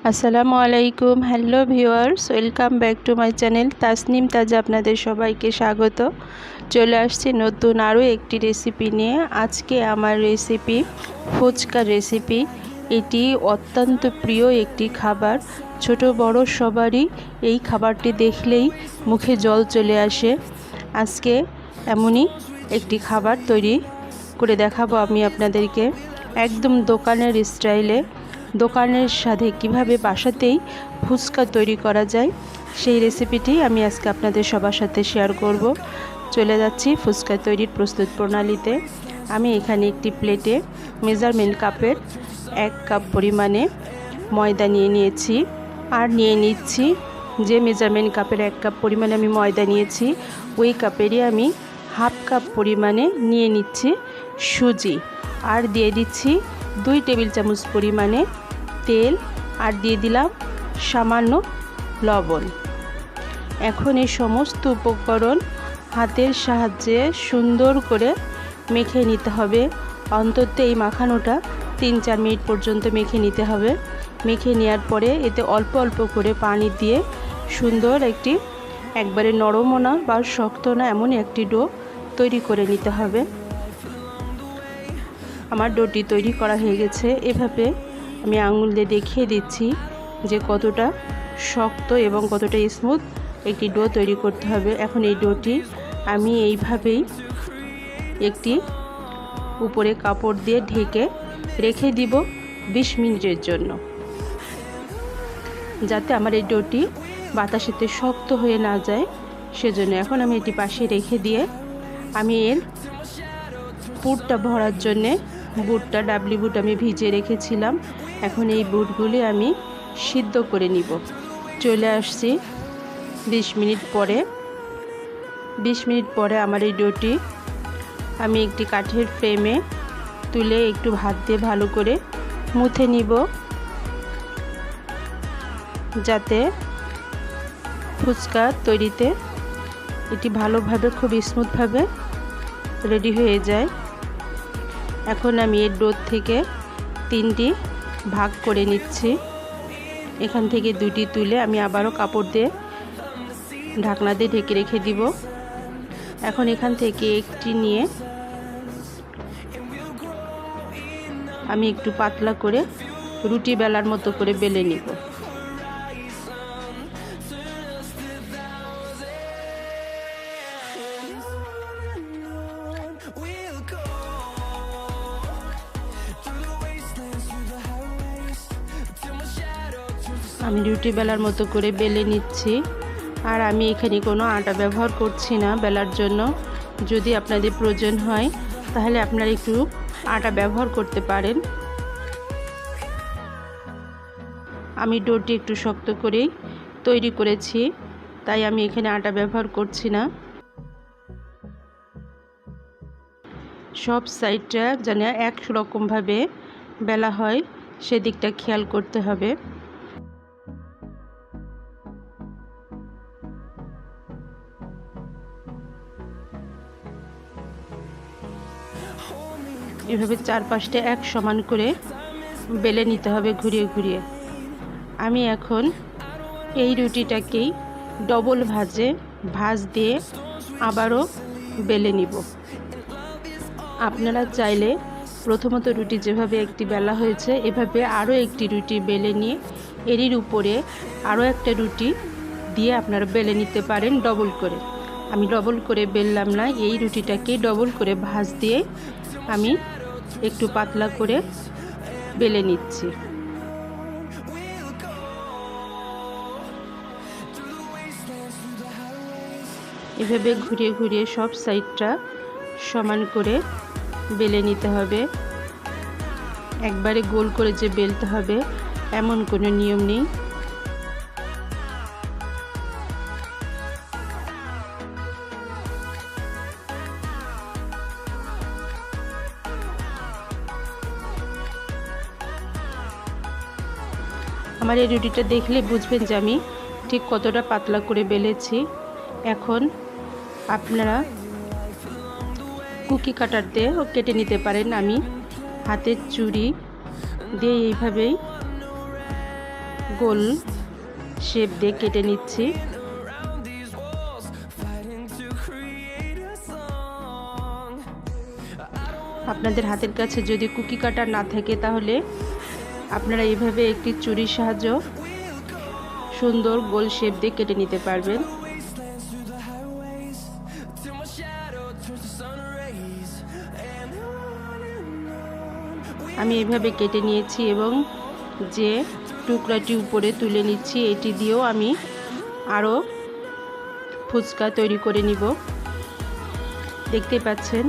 আসসালামু আলাইকুম। Hello viewers, welcome back to my channel Tasnim তাজা। আপনাদের সবাইকে স্বাগত। চলে আসছি নতুন আরও একটি রেসিপি নিয়ে। আজকে আমার রেসিপি ফুচকা রেসিপি। এটি অত্যন্ত প্রিয় একটি খাবার, ছোট বড় সবারই এই খাবারটি দেখলেই মুখে জল চলে আসে। আজকে এমনই একটি খাবার তৈরি করে দেখাবো আমি আপনাদেরকে, একদম দোকানের স্টাইলে, দোকানের স্বাদে কিভাবে বাসাতেই ফুচকা তৈরি করা যায় সেই রেসিপিটি আমি আজকে আপনাদের সবার সাথে শেয়ার করব। চলে যাচ্ছি ফুচকা তৈরির প্রস্তুত প্রণালীতে। আমি এখানে একটি প্লেটে মেজারমেন্ট কাপের 1 কাপ পরিমাণে ময়দা নিয়ে নিয়েছি। আর নিয়ে নিচ্ছি, যে মেজারমেন্ট কাপের 1 কাপ পরিমাণে আমি ময়দা নিয়েছি, ওই কাপেরই আমি হাফ কাপ পরিমাণে নিয়ে নিচ্ছি সুজি। আর দিয়ে দিচ্ছি 2 টেবিল চামচ পরিমাণে তেল, আর দিয়ে দিলাম সামান্য লবণ। এখন এই সমস্ত উপকরণ হাতের সাহায্যে সুন্দর করে মেখে নিতে হবে। অন্তত এই মাখানোটা 3-4 মিনিট পর্যন্ত মেখে নিতে হবে। মেখে নেওয়ার পরে এতে অল্প অল্প করে পানি দিয়ে সুন্দর একটি, একবারে নরমও না বা শক্ত না, এমনই একটি ডো তৈরি করে নিতে হবে। আমার ডোটি তৈরি করা হয়ে গেছে। এভাবে আমি আঙুল দিয়ে দেখিয়ে দিচ্ছি যে কতটা শক্ত এবং কতটা স্মুথ একটি ডো তৈরি করতে হবে। এখন এই ডোটি আমি এইভাবেই একটি উপরে কাপড় দিয়ে ঢেকে রেখে দিব 20 মিনিটের জন্য, যাতে আমার এই ডোটি বাতাসেতে শক্ত হয়ে না যায় সেজন্য। এখন আমি এটি পাশে রেখে দিয়ে আমি এর পুরটা ভরার জন্যে বুটটা, ডাবলি বুট আমি ভিজিয়ে রেখেছিলাম। এখন এই বুটগুলি আমি সিদ্ধ করে নিব। চলে আসছি 20 মিনিট পরে। 20 মিনিট পরে আমার এই ডোটি আমি একটি কাঠের ফ্রেমে তুলে একটু হাত দিয়ে ভালো করে মুথে নিব, যাতে ফুচকা তৈরিতে এটি ভালোভাবে, খুব স্মুথভাবে রেডি হয়ে যায়। এখন আমি এর ডো থেকে 3টি ভাগ করে নিচ্ছি। এখান থেকে 2টি তুলে আমি আবারও কাপড় দিয়ে ঢাকনা দিয়ে ঢেকে রেখে দিব। এখন এখান থেকে একটি নিয়ে আমি একটু পাতলা করে রুটি বেলার মতো করে বেলে নিব। আমি রুটি বেলার মতো করে বেলে নিচ্ছি। আর আমি এখানে কোনো আটা ব্যবহার করছি না বেলার জন্য। যদি আপনাদের প্রয়োজন হয় তাহলে আপনারা একটু আটা ব্যবহার করতে পারেন। আমি ডোটি একটু শক্ত করেই তৈরি করেছি, তাই আমি এখানে আটা ব্যবহার করছি না। সব সাইডটা যেন একরকমভাবে বেলা হয় সেদিকটা খেয়াল করতে হবে। এভাবে চারপাশটা এক সমান করে বেলে নিতে হবে ঘুরিয়ে ঘুরিয়ে। আমি এখন এই রুটিটাকেই ডবল ভাঁজ দিয়ে আবারও বেলে নিব। আপনারা চাইলে প্রথমত রুটি যেভাবে একটি বেলা হয়েছে, এভাবে আরও একটি রুটি বেলে নিয়ে এরই উপরে আরও একটা রুটি দিয়ে আপনারা বেলে নিতে পারেন ডবল করে। আমি ডবল করে বেললাম না, এই রুটিটাকে ডবল করে ভাঁজ দিয়ে আমি একটু পাতলা করে বেলে নিচ্ছি। এভাবে ঘুরিয়ে ঘুরিয়ে সব সাইডটা সমান করে বেলে নিতে হবে। একবারে গোল করে যে বেলতে হবে এমন কোনো নিয়ম নেই। আমার এই রুটিটা দেখলে বুঝবেন যে আমি ঠিক কতটা পাতলা করে বেলেছি। এখন আপনারা কুকি কাটার দিয়ে কেটে নিতে পারেন। আমি হাতের চুড়ি দিয়ে এইভাবেই গোল শেপ দিয়ে কেটে নিচ্ছি। আপনাদের হাতের কাছে যদি কুকি কাটার না থাকে তাহলে আপনারা এইভাবে একটি ছুরির সাহায্য সুন্দর গোল শেপ দিয়ে কেটে নিতে পারবেন। আমি এইভাবে কেটে নিয়েছি এবং যে টুকরাটি উপরে তুলে নিচ্ছি এটি দিয়েও আমি আরও ফুচকা তৈরি করে নিব। দেখতে পাচ্ছেন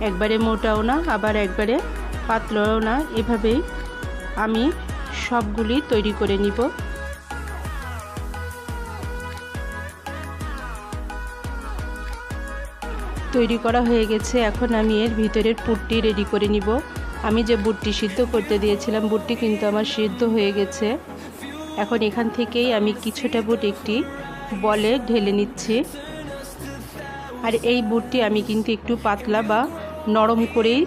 একবারে মোটাও না আবার একবারে পাতলাও না, এভাবেই আমি সবগুলি তৈরি করে নিব। তৈরি করা হয়ে গেছে। এখন আমি এর ভিতরের পুরটি রেডি করে নিব। আমি যে বুটটি সিদ্ধ করতে দিয়েছিলাম বুটটি কিন্তু আমার সিদ্ধ হয়ে গেছে। এখন এখান থেকেই আমি কিছুটা বুট একটি বলে ঢেলে নিচ্ছি। আর এই বুটটি আমি কিন্তু একটু পাতলা বা নরম করেই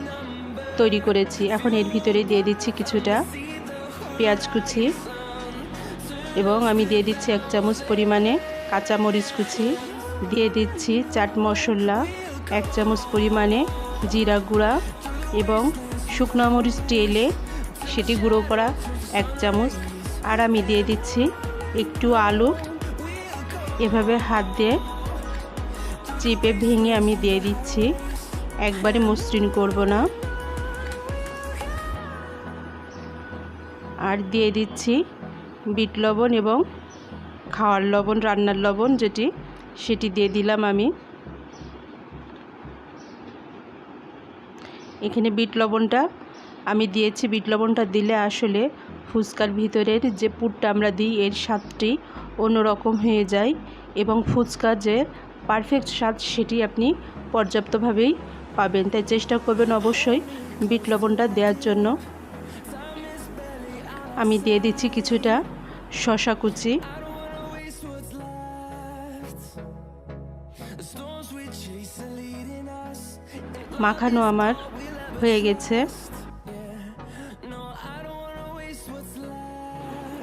তৈরি করেছি। এখন এর ভিতরে দিয়ে দিচ্ছি কিছুটা পেঁয়াজ কুচি এবং আমি দিয়ে দিচ্ছি 1 চামচ পরিমাণে কাঁচামরিচ কুচি, দিয়ে দিচ্ছি চাট মশলা 1 চামচ পরিমাণে, জিরা গুঁড়া এবং শুকনো মরিচ টেলে সেটি গুঁড়ো করা 1 চামচ। আর আমি দিয়ে দিচ্ছি একটু আলু, এভাবে হাত দিয়ে চিপে ভেঙে আমি দিয়ে দিচ্ছি, একবারে মসৃণ করব না। আর দিয়ে দিচ্ছি বিট লবণ এবং খাওয়ার লবণ, রান্নার লবণ সেটি দিয়ে দিলাম আমি। এখানে বিট লবণটা আমি দিয়েছি। বিট লবণটা দিলে আসলে ফুচকার ভিতরের যে পুরটা আমরা দিই এর স্বাদটি অন্যরকম হয়ে যায় এবং ফুচকা যে পারফেক্ট স্বাদ সেটি আপনি পর্যাপ্তভাবেই পাবেন। তাই চেষ্টা করবেন অবশ্যই বিট লবণটা দেওয়ার জন্য। আমি দিয়ে দিচ্ছি কিছুটা শসা কুচি। মাখানো আমার হয়ে গেছে।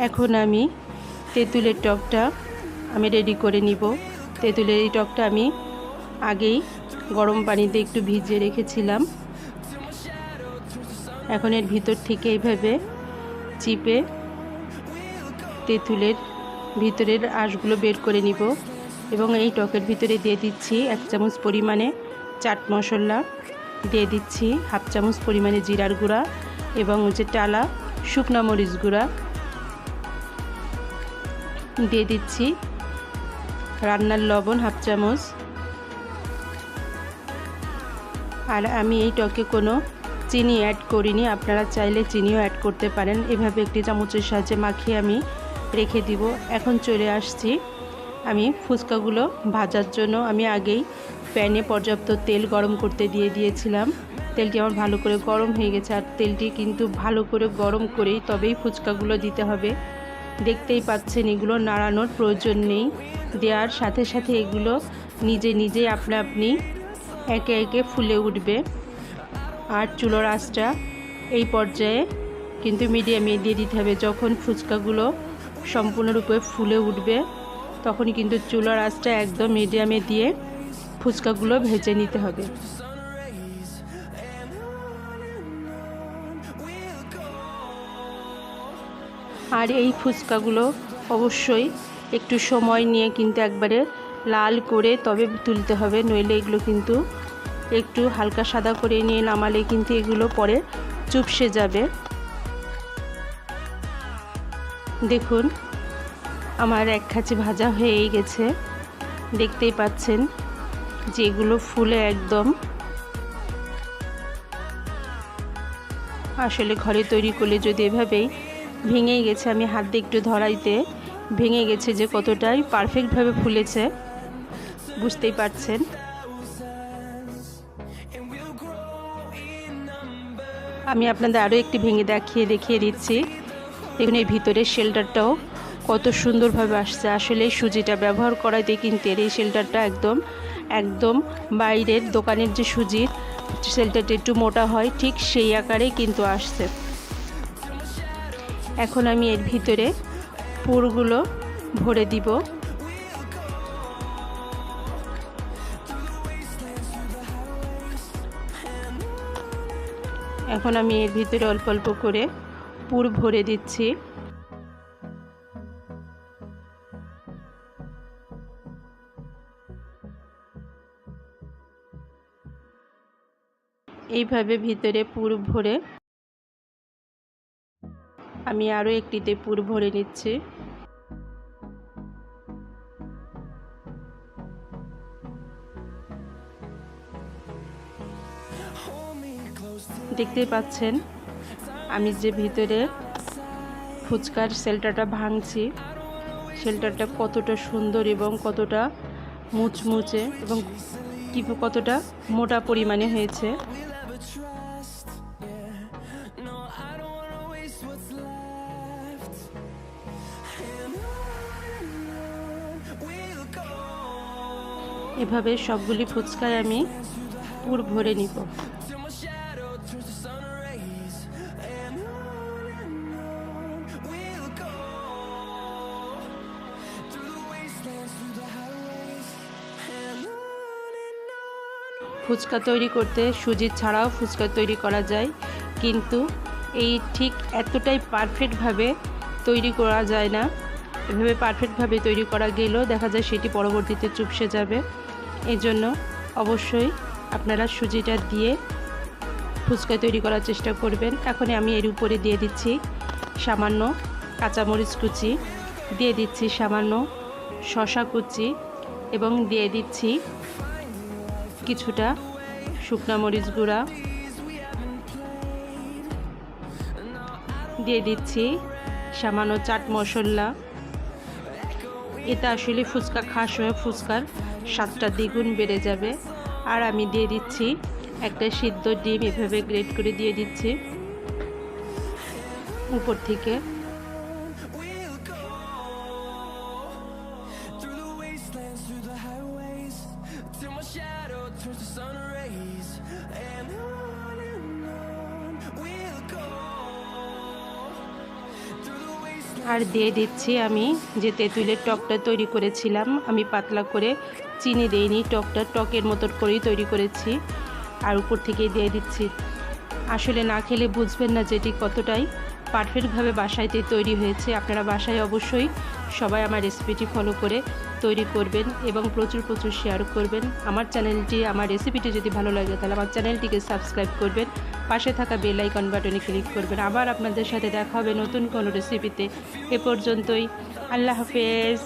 এখন আমি তেঁতুলের টকটা আমি রেডি করে নিব। তেঁতুলের এই টকটা আমি আগেই গরম পানিতে একটু ভিজিয়ে রেখেছিলাম। এখন এর ভিতর থেকে এইভাবে চিপে তেঁতুলের ভিতরের আঁশগুলো বের করে নিব এবং এই টকের ভিতরে দিয়ে দিচ্ছি 1 চামচ পরিমাণে চাট মশলা, দিয়ে দিচ্ছি 1/2 চামচ পরিমাণে জিরার গুঁড়া এবং টালা শুকনো মরিচ গুঁড়া, দিয়ে দিচ্ছি রান্নার লবণ 1/2 চামচ। আর আমি এই টকে কোনো চিনি অ্যাড করিনি, আপনারা চাইলে চিনিও অ্যাড করতে পারেন। এভাবে একটি চামচের সাহায্যে মাখিয়ে আমি রেখে দিব। এখন চলে আসছি আমি ফুচকাগুলো ভাজার জন্য। আমি আগেই প্যানে পর্যাপ্ত তেল গরম করতে দিয়ে দিয়েছিলাম। তেলটি আমার ভালো করে গরম হয়ে গেছে। আর তেলটি কিন্তু ভালো করে গরম করেই তবেই ফুচকাগুলো দিতে হবে। দেখতেই পাচ্ছেন এগুলো নাড়ানোর প্রয়োজন নেই, দেওয়ার সাথে সাথে এগুলো নিজে নিজেই আপনি একে একে ফুলে উঠবে। আর চুলোর আঁচটা এই পর্যায়ে কিন্তু মিডিয়ামে দিয়ে দিতে হবে। যখন ফুচকাগুলো সম্পূর্ণরূপে ফুলে উঠবে তখনই কিন্তু চুলোর আঁচটা একদম মিডিয়ামে দিয়ে ফুচকাগুলো ভেজে নিতে হবে। আর এই ফুচকাগুলো অবশ্যই একটু সময় নিয়ে কিন্তু একবারে লাল করে তবে তুলতে হবে, নইলে এগুলো কিন্তু একটু হালকা সাদা করে নিয়ে নামালে কিন্তু এগুলো পরে চুপসে যাবে। দেখুন আমার এক খাঁচি ভাজা হয়েই গেছে। দেখতেই পাচ্ছেন যে এগুলো ফুলে একদম আসলে ঘরে তৈরি করলে যদি এভাবেই ভেঙেই গেছে, আমি হাত দিয়ে একটু ধরাইতে ভেঙে গেছে যে কতটাই পারফেক্টভাবে ফুলেছে বুঝতেই পারছেন। আমি আপনাদের আরও একটি ভেঙে দেখিয়ে দিচ্ছি। দেখুন এই ভিতরের শেল্টারটাও কত সুন্দরভাবে আসছে। আসলে সুজিটা ব্যবহার করাতে কিন্তু এই শেল্টারটা একদম বাইরের দোকানের যে সুজির শেল্টারটা একটু মোটা হয় ঠিক সেই আকারেই কিন্তু আসছে। এখন আমি এর ভিতরে পুরগুলো ভরে দিব। এখন আমি এর ভিতরে অল্প অল্প করে পুর ভরে দিচ্ছি। এইভাবে ভিতরে পুর ভরে আমি আরও একটিতে পুর ভরে নিচ্ছি। দেখতেই পাচ্ছেন আমি যে ভিতরে ফুচকার শেলটাটা ভাঙছি, শেলটাটা কতটা সুন্দর এবং কতটা মুচমুচে এবং কতটা মোটা পরিমাণে হয়েছে। এভাবে সবগুলি ফুচকায় আমি পুর ভরে নিব। ফুচকা তৈরি করতে সুজি ছাড়াও ফুচকা তৈরি করা যায়, কিন্তু এই ঠিক এতটাই পারফেক্টভাবে তৈরি করা যায় না। এভাবে পারফেক্টভাবে তৈরি করা গেলেও দেখা যায় সেটি পরবর্তীতে চুপসে যাবে। এই জন্য অবশ্যই আপনারা সুজিটা দিয়ে ফুচকা তৈরি করার চেষ্টা করবেন। এখন আমি এর উপরে দিয়ে দিচ্ছি সামান্য কাঁচামরিচ কুচি, দিয়ে দিচ্ছি সামান্য শসা কুচি এবং দিয়ে দিচ্ছি কিছুটা শুকনা মরিচ গুঁড়া, দিয়ে দিচ্ছি সামান্য চাট মশলা। এতে আসলে ফুচকা খাওয়ার সময় ফুচকার স্বাদটা দ্বিগুণ বেড়ে যাবে। আর আমি দিয়ে দিচ্ছি একটা সিদ্ধ ডিম, এভাবে গ্রেট করে দিয়ে দিচ্ছি উপর থেকে। আর দিয়ে দিচ্ছি আমি যে তেঁতুলের টকটা তৈরি করেছিলাম, আমি পাতলা করে চিনি দেইনি, টকটা টকের মতো করেই তৈরি করেছি। আর উপর থেকে দিয়ে দিচ্ছি, আসলে না খেলে বুঝবেন না যেটি কতটাই পারফেক্টভাবে বাসায়তে তৈরি হয়েছে। আপনারা বাসায় অবশ্যই সবাই আমার রেসিপিটি ফলো করে তৈরি করবেন এবং প্রচুর প্রচুর শেয়ার করবেন। আমার চ্যানেলটি, আমার রেসিপিটি যদি ভালো লাগে তাহলে আমার চ্যানেলটিকে সাবস্ক্রাইব করবেন, পাশে থাকা বেল আইকন বাটনে ক্লিক করবেন। আবার আপনাদের সাথে দেখা হবে নতুন কোনো রেসিপিতে। এ পর্যন্তই, আল্লাহ হাফেজ।